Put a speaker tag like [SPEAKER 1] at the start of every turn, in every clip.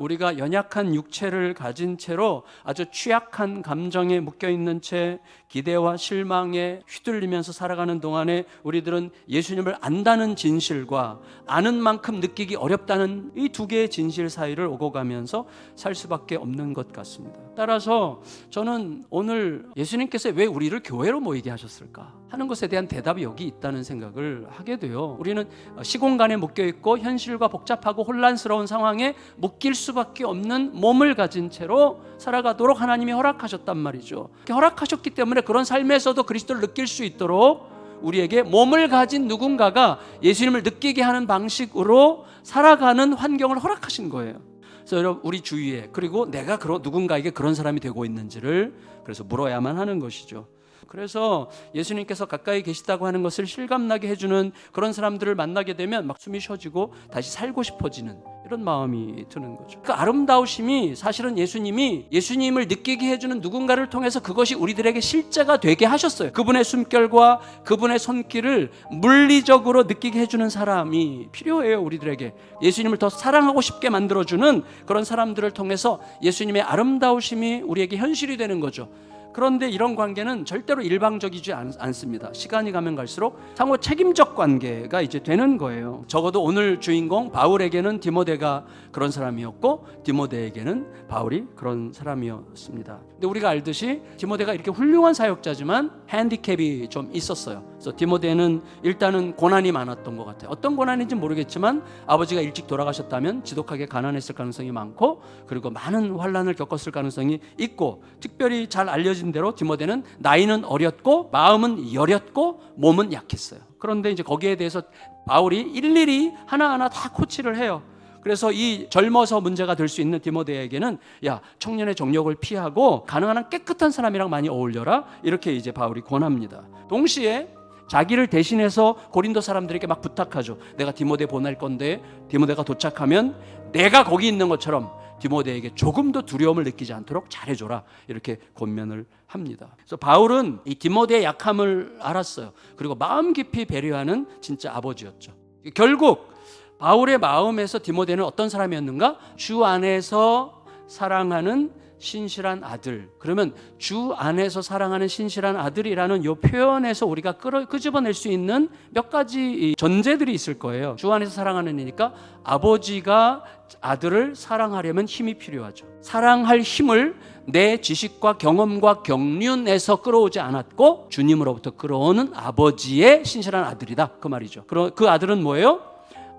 [SPEAKER 1] 우리가 연약한 육체를 가진 채로 아주 취약한 감정에 묶여있는 채 기대와 실망에 휘둘리면서 살아가는 동안에 우리들은 예수님을 안다는 진실과 아는 만큼 느끼기 어렵다는 이 두 개의 진실 사이를 오고 가면서 살 수밖에 없는 것 같습니다. 따라서 저는 오늘 예수님께서 왜 우리를 교회로 모이게 하셨을까 하는 것에 대한 대답이 여기 있다는 생각을 하게 돼요. 우리는 시공간에 묶여있고 현실과 복잡하고 혼란스러운 상황에 묶일 수밖에 없는 몸을 가진 채로 살아가도록 하나님이 허락하셨단 말이죠. 허락하셨기 때문에 그런 삶에서도 그리스도를 느낄 수 있도록 우리에게 몸을 가진 누군가가 예수님을 느끼게 하는 방식으로 살아가는 환경을 허락하신 거예요. 그래서 여러분, 우리 주위에, 그리고 내가 누군가에게 그런 사람이 되고 있는지를 그래서 물어야만 하는 것이죠. 그래서 예수님께서 가까이 계시다고 하는 것을 실감나게 해주는 그런 사람들을 만나게 되면 막 숨이 쉬어지고 다시 살고 싶어지는 이런 마음이 드는 거죠. 그 아름다우심이 사실은 예수님을 느끼게 해주는 누군가를 통해서 그것이 우리들에게 실제가 되게 하셨어요. 그분의 숨결과 그분의 손길을 물리적으로 느끼게 해주는 사람이 필요해요. 우리들에게 예수님을 더 사랑하고 싶게 만들어주는 그런 사람들을 통해서 예수님의 아름다우심이 우리에게 현실이 되는 거죠. 그런데 이런 관계는 절대로 일방적이지 않습니다. 시간이 가면 갈수록 상호 책임적 관계가 이제 되는 거예요. 적어도 오늘 주인공 바울에게는 디모데가 그런 사람이었고 디모데에게는 바울이 그런 사람이었습니다. 근데 우리가 알듯이 디모데가 이렇게 훌륭한 사역자지만 핸디캡이 좀 있었어요. 그래서 디모데는 일단은 고난이 많았던 것 같아요. 어떤 고난인지 모르겠지만 아버지가 일찍 돌아가셨다면 지독하게 가난했을 가능성이 많고, 그리고 많은 환난을 겪었을 가능성이 있고, 특별히 잘 알려진 대로 디모데는 나이는 어렸고 마음은 여렸고 몸은 약했어요. 그런데 이제 거기에 대해서 바울이 일일이 하나하나 다 코치를 해요. 그래서 이 젊어서 문제가 될 수 있는 디모데에게는 야, 청년의 정욕을 피하고 가능한 한 깨끗한 사람이랑 많이 어울려라, 이렇게 이제 바울이 권합니다. 동시에 자기를 대신해서 고린도 사람들에게 막 부탁하죠. 내가 디모데 보낼 건데 디모데가 도착하면 내가 거기 있는 것처럼 디모데에게 조금도 두려움을 느끼지 않도록 잘해줘라, 이렇게 권면을 합니다. 그래서 바울은 이 디모데의 약함을 알았어요. 그리고 마음 깊이 배려하는 진짜 아버지였죠. 결국 바울의 마음에서 디모데는 어떤 사람이었는가? 주 안에서 사랑하는 신실한 아들. 그러면 주 안에서 사랑하는 신실한 아들이라는 이 표현에서 우리가 끄집어낼 수 있는 몇 가지 전제들이 있을 거예요. 주 안에서 사랑하는 이니까 아버지가 아들을 사랑하려면 힘이 필요하죠. 사랑할 힘을 내 지식과 경험과 경륜에서 끌어오지 않았고 주님으로부터 끌어오는 아버지의 신실한 아들이다, 그 말이죠. 그 아들은 뭐예요?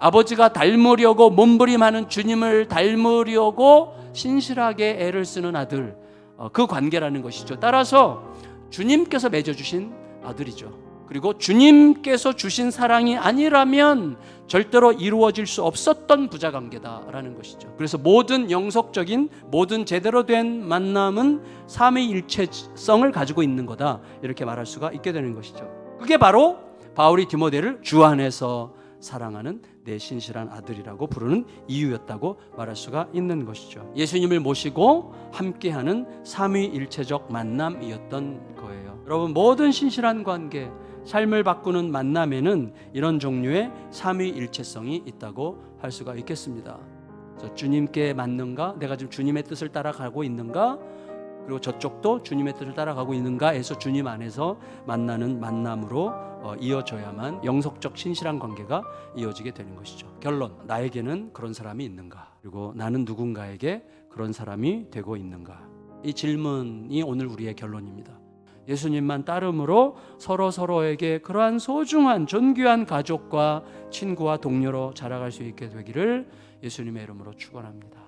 [SPEAKER 1] 아버지가 닮으려고 몸부림하는 주님을 닮으려고 신실하게 애를 쓰는 아들, 그 관계라는 것이죠. 따라서 주님께서 맺어주신 아들이죠. 그리고 주님께서 주신 사랑이 아니라면 절대로 이루어질 수 없었던 부자관계다라는 것이죠. 그래서 모든 영속적인, 모든 제대로 된 만남은 삼위일체성을 가지고 있는 거다, 이렇게 말할 수가 있게 되는 것이죠. 그게 바로 바울이 디모데를 주 안에서 사랑하는 내 신실한 아들이라고 부르는 이유였다고 말할 수가 있는 것이죠. 예수님을 모시고 함께하는 삼위일체적 만남이었던 거예요. 여러분, 모든 신실한 관계, 삶을 바꾸는 만남에는 이런 종류의 삼위일체성이 있다고 할 수가 있겠습니다. 그래서 주님께 맞는가? 내가 지금 주님의 뜻을 따라가고 있는가? 그리고 저쪽도 주님의 뜻을 따라가고 있는가 해서 주님 안에서 만나는 만남으로 이어져야만 영속적 신실한 관계가 이어지게 되는 것이죠. 결론, 나에게는 그런 사람이 있는가? 그리고 나는 누군가에게 그런 사람이 되고 있는가? 이 질문이 오늘 우리의 결론입니다. 예수님만 따름으로 서로에게 그러한 소중한 존귀한 가족과 친구와 동료로 자라갈 수 있게 되기를 예수님의 이름으로 축원합니다.